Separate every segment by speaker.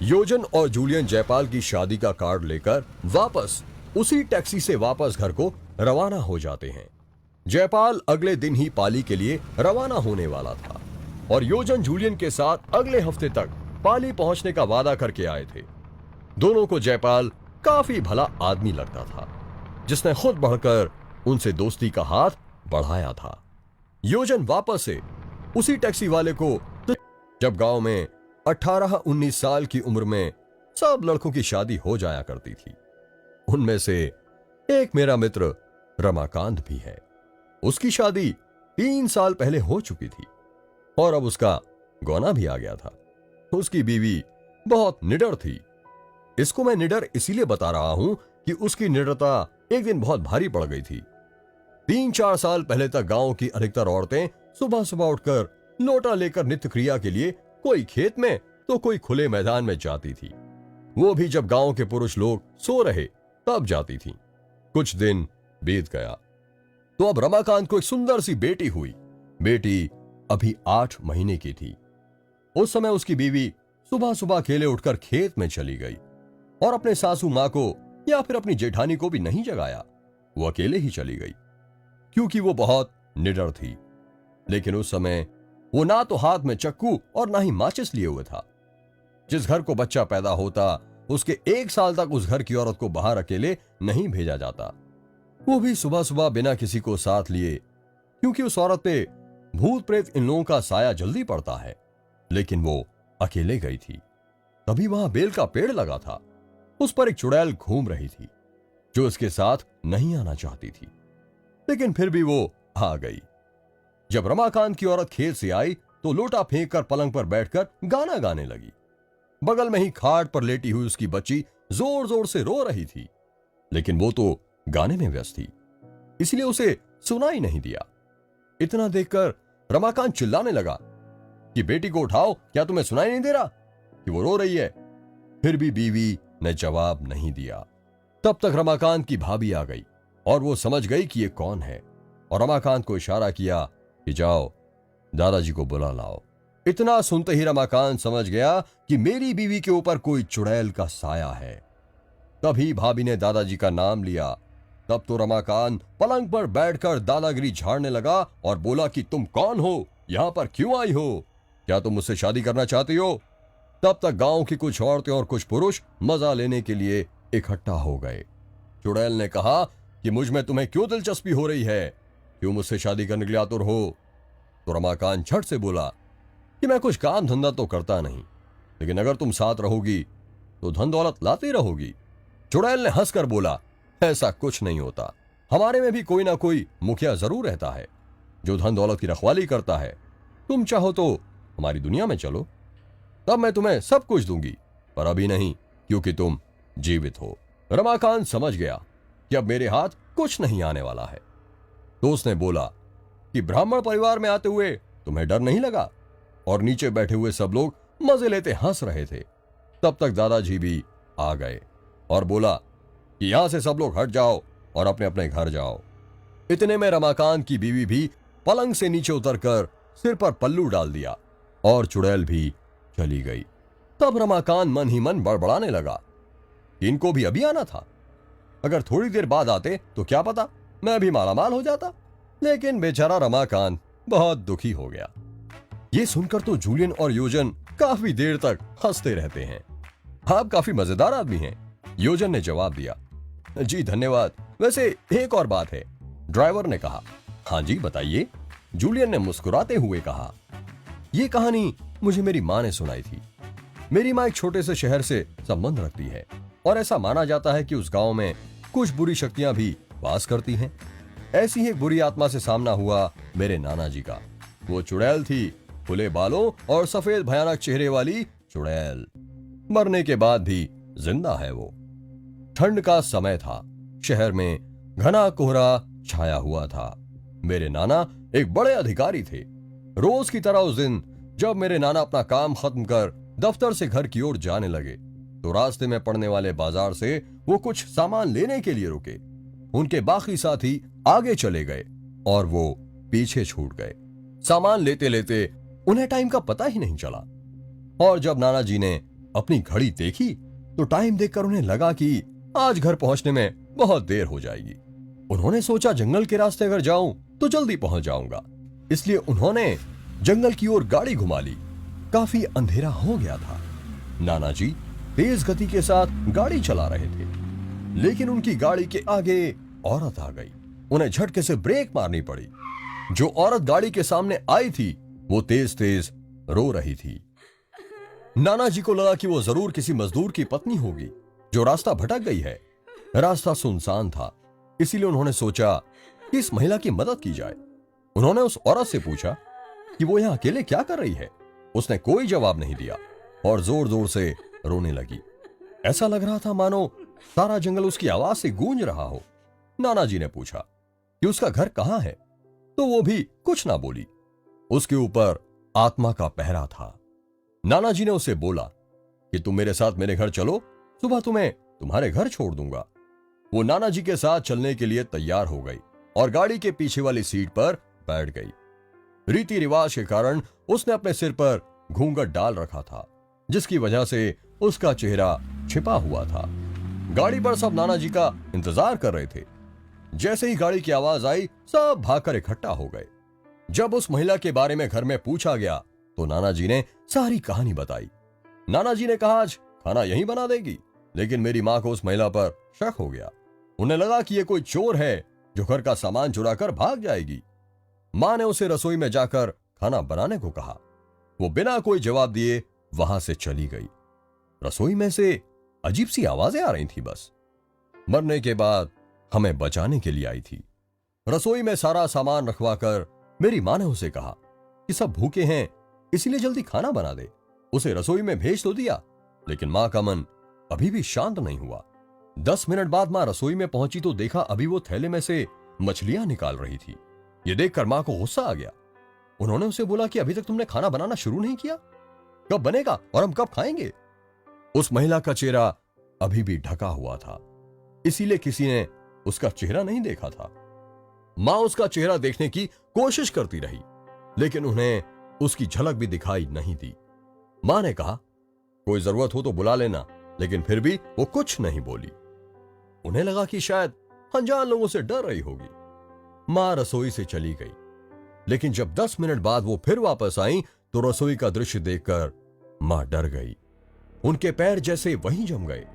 Speaker 1: योजन और जूलियन जयपाल की शादी का कार्ड लेकर वापस उसी टैक्सी से वापस घर को रवाना हो जाते हैं। जयपाल अगले दिन ही पाली के लिए रवाना होने वाला था और योजन जूलियन के साथ अगले हफ्ते तक पाली पहुंचने का वादा करके आए थे। दोनों को जयपाल काफी भला आदमी लगता था, जिसने खुद बढ़कर उनसे दोस्ती का हाथ बढ़ाया था। योजन वापस से उसी टैक्सी वाले को जब गांव में 18-19 साल की उम्र में सब लड़कों की शादी हो जाया करती थी। उनमें से एक मेरा मित्र रमाकांत भी है। उसकी शादी 3 साल पहले हो चुकी थी और अब उसका गौना भी आ गया था। उसकी बीवी बहुत निडर थी। इसको मैं निडर इसीलिए बता रहा हूं कि उसकी निडरता एक दिन बहुत भारी पड़ गई थी। 3-4 साल पहले तक गांव की अधिकतर औरतें सुबह सुबह उठकर लोटा लेकर नित्य क्रिया के लिए कोई खेत में तो कोई खुले मैदान में जाती थी। वो भी जब गांव के पुरुष लोग सो रहे तब जाती थी। कुछ दिन बीत गया तो अब रमाकांत को एक सुंदर सी बेटी हुई। बेटी अभी 8 महीने की थी। उस समय उसकी बीवी सुबह सुबह अकेले उठकर खेत में चली गई और अपने सासू मां को या फिर अपनी जेठानी को भी नहीं जगाया। वो अकेले ही चली गई क्योंकि वो बहुत निडर थी। लेकिन उस समय वो ना तो हाथ में चक्कू और ना ही माचिस लिए हुए था। जिस घर को बच्चा पैदा होता उसके 1 साल तक उस घर की औरत को बाहर अकेले नहीं भेजा जाता, वो भी सुबह सुबह बिना किसी को साथ लिए, क्योंकि उस औरत पे भूत प्रेत इन लोगों का साया जल्दी पड़ता है। लेकिन वो अकेले गई थी। तभी वहां बेल का पेड़ लगा था। उस पर एक चुड़ैल घूम रही थी जो उसके साथ नहीं आना चाहती थी, लेकिन फिर भी वो आ गई। जब रमाकांत की औरत खेत से आई तो लोटा फेंक कर पलंग पर बैठकर गाना गाने लगी। बगल में ही खाट पर लेटी हुई उसकी बच्ची जोर जोर से रो रही थी, लेकिन वो तो गाने में व्यस्त थी, इसलिए उसे सुनाई नहीं दिया। इतना देखकर रमाकांत चिल्लाने लगा कि बेटी को उठाओ, क्या तुम्हें सुनाई नहीं दे रहा कि वो रो रही है? फिर भी बीवी ने जवाब नहीं दिया। तब तक रमाकांत की भाभी आ गई और वो समझ गई कि ये कौन है और रमाकांत को इशारा किया कि जाओ दादाजी को बुला लाओ। इतना सुनते ही रमाकांत समझ गया कि मेरी बीवी के ऊपर कोई चुड़ैल का साया है। तभी भाभी ने दादाजी का नाम लिया। तब तो रमाकांत पलंग पर बैठकर दादागिरी झाड़ने लगा और बोला कि तुम कौन हो, यहां पर क्यों आई हो, क्या तुम मुझसे शादी करना चाहती हो? तब तक गांव की कुछ औरतें और कुछ पुरुष मजा लेने के लिए इकट्ठा हो गए। चुड़ैल ने कहा कि मुझ में तुम्हें क्यों दिलचस्पी हो रही है, क्यों मुझसे शादी करने के लिए आतुर हो? तो रमाकांत झट से बोला कि मैं कुछ काम धंधा तो करता नहीं, लेकिन अगर तुम साथ रहोगी तो धन दौलत लाती रहोगी। चुड़ैल ने हंसकर बोला, ऐसा कुछ नहीं होता, हमारे में भी कोई ना कोई मुखिया जरूर रहता है जो धन दौलत की रखवाली करता है। तुम चाहो तो हमारी दुनिया में चलो, तब मैं तुम्हें सब कुछ दूंगी, पर अभी नहीं, क्योंकि तुम जीवित हो। रमाकांत समझ गया कि अब मेरे हाथ कुछ नहीं आने वाला है। तो उसने बोला कि ब्राह्मण परिवार में आते हुए तुम्हें डर नहीं लगा? और नीचे बैठे हुए सब लोग मजे लेते हंस रहे थे। तब तक दादाजी भी आ गए और बोला कि यहां से सब लोग हट जाओ और अपने अपने घर जाओ। इतने में रमाकांत की बीवी भी पलंग से नीचे उतरकर सिर पर पल्लू डाल दिया और चुड़ैल भी चली गई। तब रमाकांत मन ही मन बड़बड़ाने लगा कि इनको भी अभी आना था, अगर थोड़ी देर बाद आते तो क्या पता मैं भी मालामाल हो जाता। लेकिन बेचारा रमाकांत बहुत दुखी हो गया। ये सुनकर तो जूलियन और योजन काफी देर तक हंसते रहते हैं। आप काफी मजेदार आदमी हैं, योजन ने जवाब दिया। जी धन्यवाद, वैसे एक और बात है, ड्राइवर ने कहा। हाँ जी बताइए, जूलियन ने मुस्कुराते हुए कहा। यह कहानी मुझे मेरी मां ने सुनाई थी। मेरी मां एक छोटे से शहर से संबंध रखती है और ऐसा माना जाता है कि उस गांव में कुछ बुरी शक्तियां भी वास करती हैं। ऐसी ही एक बुरी आत्मा से सामना हुआ मेरे नाना जी का। वो चुड़ैल थी, खुले बालों और सफेद भयानक चेहरे वाली चुड़ैल। मरने के बाद भी जिंदा है वो। ठंड का समय था, शहर में घना कोहरा छाया हुआ था। मेरे नाना एक बड़े अधिकारी थे। रोज की तरह उस दिन जब मेरे नाना अपना काम खत्म कर दफ्तर से घर की ओर जाने लगे तो रास्ते में पड़ने वाले बाजार से वो कुछ सामान लेने के लिए रुके। उनके बाकी साथी आगे चले गए और वो पीछे छूट गए। सामान लेते लेते उन्हें टाइम का पता ही नहीं चला और जब नाना जी ने अपनी घड़ी देखी तो टाइम देखकर उन्हें लगा कि आज घर पहुंचने में बहुत देर हो जाएगी। उन्होंने सोचा जंगल के रास्ते अगर जाऊं तो जल्दी पहुंच जाऊंगा, इसलिए उन्होंने जंगल की ओर गाड़ी घुमा ली। काफी अंधेरा हो गया था। नाना जी तेज गति के साथ गाड़ी चला रहे थे, लेकिन उनकी गाड़ी के आगे औरत आ गई। उन्हें झटके से ब्रेक मारनी पड़ी। जो औरत गाड़ी के सामने आई थी वो तेज तेज रो रही थी। नाना जी को लगा कि वो जरूर किसी मजदूर की पत्नी होगी जो रास्ता भटक गई है। रास्ता सुनसान था, इसीलिए उन्होंने सोचा कि इस महिला की मदद की जाए। उन्होंने उस औरत से पूछा कि वो यहां अकेले क्या कर रही है। उसने कोई जवाब नहीं दिया और जोर जोर से रोने लगी। ऐसा लग रहा था मानो सारा जंगल उसकी आवाज से गूंज रहा हो। नाना जी ने पूछा कि उसका घर कहां है, तो वो भी कुछ ना बोली। उसके ऊपर आत्मा का पहरा था। नाना जी ने उसे बोला कि तुम मेरे साथ मेरे घर चलो, सुबह तुम्हें तुम्हारे घर छोड़ दूंगा। वो नाना जी के साथ चलने के लिए तैयार हो गई और गाड़ी के पीछे वाली सीट पर बैठ गई। रीति रिवाज के कारण उसने अपने सिर पर घूंघट डाल रखा था, जिसकी वजह से उसका चेहरा छिपा हुआ था। गाड़ी पर सब नाना जी का इंतजार कर रहे थे। जैसे ही गाड़ी की आवाज आई, सब भागकर इकट्ठा हो गए। जब उस महिला के बारे में घर में पूछा गया तो नाना जी ने सारी कहानी बताई। नाना जी ने कहा आज खाना यहीं बना देगी, लेकिन मेरी मां को उस महिला पर शक हो गया। उन्हें लगा कि यह कोई चोर है जो घर का सामान चुरा कर भाग जाएगी। मां ने उसे रसोई में जाकर खाना बनाने को कहा। वो बिना कोई जवाब दिए वहां से चली गई। रसोई में से अजीब सी आवाजें आ रही थी। बस मरने के बाद हमें बचाने के लिए आई थी। रसोई में सारा सामान रखवाकर मेरी मां ने उसे कहा कि सब भूखे हैं, इसीलिए जल्दी खाना बना दे। उसे रसोई में भेज तो दिया, लेकिन मां का मन अभी भी शांत नहीं हुआ। 10 मिनट बाद मां रसोई में पहुंची तो देखा अभी वो थैले में से मछलियां निकाल रही थी। ये देखकर मां को गुस्सा आ गया। उन्होंने उसे बोला कि अभी तक तुमने खाना बनाना शुरू नहीं किया, कब बनेगा और हम कब खाएंगे। उस महिला का चेहरा अभी भी ढका हुआ था, इसीलिए किसी ने उसका चेहरा नहीं देखा था। मां उसका चेहरा देखने की कोशिश करती रही, लेकिन उन्हें उसकी झलक भी दिखाई नहीं दी। मां ने कहा कोई जरूरत हो तो बुला लेना, लेकिन फिर भी वो कुछ नहीं बोली। उन्हें लगा कि शायद अनजान लोगों से डर रही होगी। मां रसोई से चली गई, लेकिन जब 10 मिनट बाद वो फिर वापस आई तो रसोई का दृश्य देखकर मां डर गई। उनके पैर जैसे वहीं जम गए।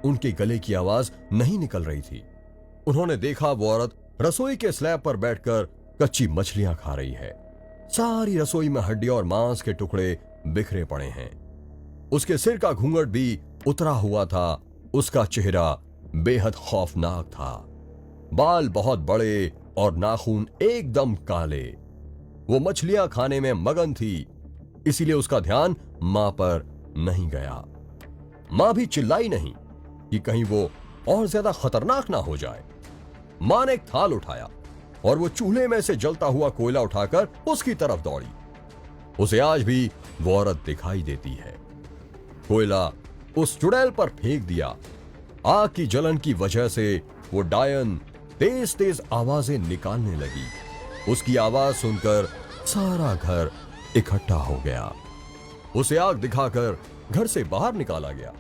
Speaker 1: उनके गले की आवाज नहीं निकल रही थी। उन्होंने देखा वो औरत रसोई के स्लैब पर बैठकर कच्ची मछलियां खा रही है। सारी रसोई में हड्डियां और मांस के टुकड़े बिखरे पड़े हैं। उसके सिर का घूंघट भी उतरा हुआ था। उसका चेहरा बेहद खौफनाक था। बाल बहुत बड़े और नाखून एकदम काले। वो मछलियां खाने में मगन थी, इसीलिए उसका ध्यान मां पर नहीं गया। मां भी चिल्लाई नहीं कि कहीं वो और ज्यादा खतरनाक ना हो जाए। मां ने एक थाल उठाया और वो चूल्हे में से जलता हुआ कोयला उठाकर उसकी तरफ दौड़ी। उसे आज भी वो औरत दिखाई देती है। कोयला उस चुड़ैल पर फेंक दिया। आग की जलन की वजह से वो डायन तेज तेज आवाजें निकालने लगी। उसकी आवाज सुनकर सारा घर इकट्ठा हो गया। उसे आग दिखाकर घर से बाहर निकाला गया।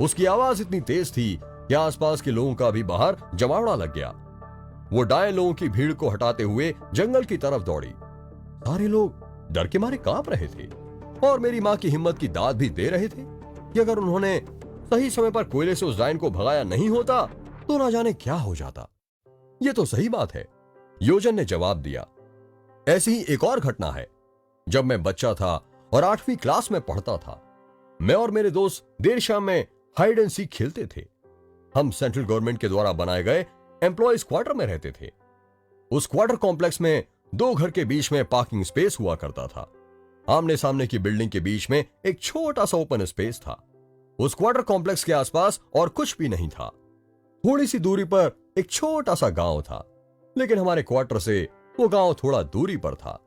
Speaker 1: उसकी आवाज इतनी तेज थी कि आसपास के लोगों का भी बाहर जमावड़ा लग गया। वो डायन लोगों की भीड़ को हटाते हुए जंगल की तरफ दौड़ी। सारे लोग डर के मारे कांप रहे थे और मेरी मां की हिम्मत की दाद भी दे रहे थे कि अगर उन्होंने सही समय पर कोयले से उस डायन को भगाया नहीं होता तो ना जाने क्या हो जाता। ये तो सही बात है, योजन ने जवाब दिया। ऐसी ही एक और घटना है। जब मैं बच्चा था और 8वीं क्लास में पढ़ता था, मैं और मेरे दोस्त देर शाम में हाइड एंड सीक खेलते थे। हम सेंट्रल गवर्नमेंट के द्वारा बनाए गए एम्प्लॉयज क्वार्टर में रहते थे। उस क्वार्टर कॉम्प्लेक्स में 2 घर के बीच में पार्किंग स्पेस हुआ करता था। आमने सामने की बिल्डिंग के बीच में एक छोटा सा ओपन स्पेस था। उस क्वार्टर कॉम्प्लेक्स के आसपास और कुछ भी नहीं था। थोड़ी सी दूरी पर एक छोटा सा गांव था, लेकिन हमारे क्वार्टर से वो गांव थोड़ा दूरी पर था।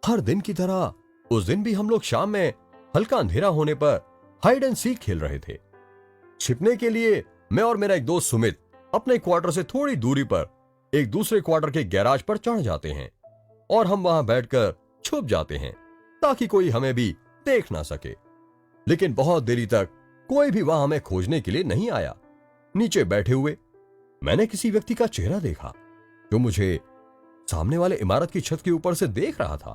Speaker 1: हर दिन की तरह उस दिन भी हम लोग शाम में हल्का अंधेरा होने पर हाइड एंड सीक खेल रहे थे। छिपने के लिए मैं और मेरा एक दोस्त सुमित अपने क्वार्टर से थोड़ी दूरी पर एक दूसरे क्वार्टर के गैराज पर चढ़ जाते हैं और हम वहां बैठकर छुप जाते हैं ताकि कोई हमें भी देख ना सके। लेकिन बहुत देरी तक कोई भी वहां हमें खोजने के लिए नहीं आया। नीचे बैठे हुए मैंने किसी व्यक्ति का चेहरा देखा जो मुझे सामने वाले इमारत की छत के ऊपर से देख रहा था।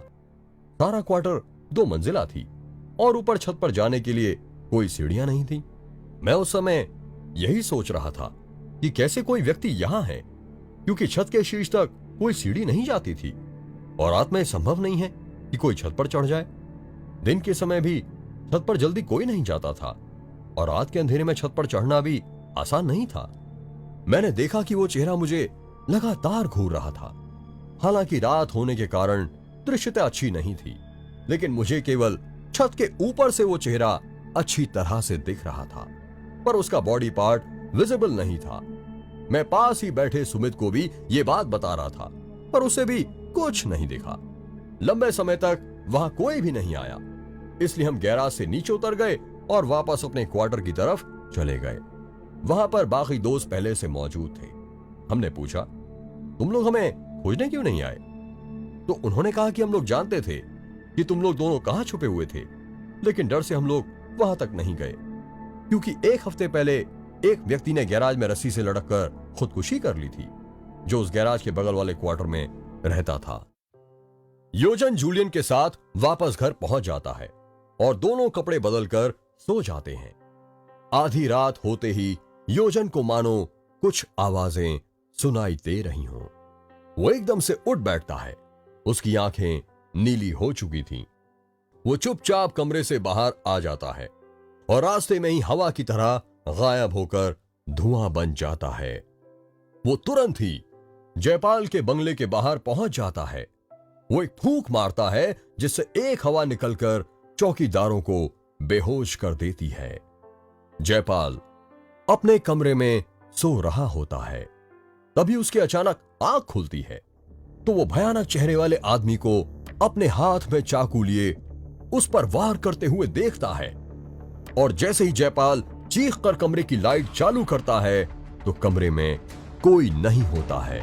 Speaker 1: सारा क्वार्टर 2 मंजिला थी और ऊपर छत पर जाने के लिए कोई सीढ़ियां नहीं थी। मैं उस समय यही सोच रहा था कि कैसे कोई व्यक्ति यहां है, क्योंकि छत के शीर्ष तक कोई सीढ़ी नहीं जाती थी और रात में संभव नहीं है कि कोई छत पर चढ़ जाए। दिन के समय भी छत पर जल्दी कोई नहीं जाता था और रात के अंधेरे में छत पर चढ़ना भी आसान नहीं था। मैंने देखा कि वो चेहरा मुझे लगातार घूर रहा था। हालांकि रात होने के कारण दृश्यता अच्छी नहीं थी, लेकिन मुझे केवल छत के ऊपर से वो चेहरा अच्छी तरह से दिख रहा था, पर उसका बॉडी पार्ट विजिबल नहीं था। मैं पास ही बैठे सुमित को भी ये बात बता रहा था, पर उसे भी कुछ नहीं दिखा। लंबे समय तक वहां कोई भी नहीं आया, इसलिए हम गैराज से नीचे उतर गए और वापस अपने क्वार्टर की तरफ चले गए। वहां पर बाकी दोस्त पहले से मौजूद थे। हमने पूछा, तुम लोग हमें खोजने क्यों नहीं आए? तो उन्होंने कहा कि हम लोग जानते थे कि तुम लोग दोनों कहां छुपे हुए थे, लेकिन डर से हम लोग वहां तक नहीं गए, क्योंकि 1 हफ्ते पहले एक व्यक्ति ने गैराज में रस्सी से लटककर खुदकुशी कर ली थी, जो उस गैराज के बगल वाले क्वार्टर में रहता था। योजन जूलियन के साथ वापस घर पहुंच जाता है और दोनों कपड़े बदलकर सो जाते हैं। आधी रात होते ही योजन को मानो कुछ आवाजें सुनाई दे रही हों। वो एकदम से उठ बैठता है। उसकी आंखें नीली हो चुकी थीं। वो चुपचाप कमरे से बाहर आ जाता है और रास्ते में ही हवा की तरह गायब होकर धुआं बन जाता है। वो तुरंत ही जयपाल के बंगले के बाहर पहुंच जाता है। वो एक फूंक मारता है, जिससे एक हवा निकलकर चौकीदारों को बेहोश कर देती है। जयपाल अपने कमरे में सो रहा होता है। तभी उसकी अचानक आंख खुलती है तो वो भयानक चेहरे वाले आदमी को अपने हाथ में चाकू लिए उस पर वार करते हुए देखता है, और जैसे ही जयपाल चीख कर कमरे की लाइट चालू करता है तो कमरे में कोई नहीं होता है।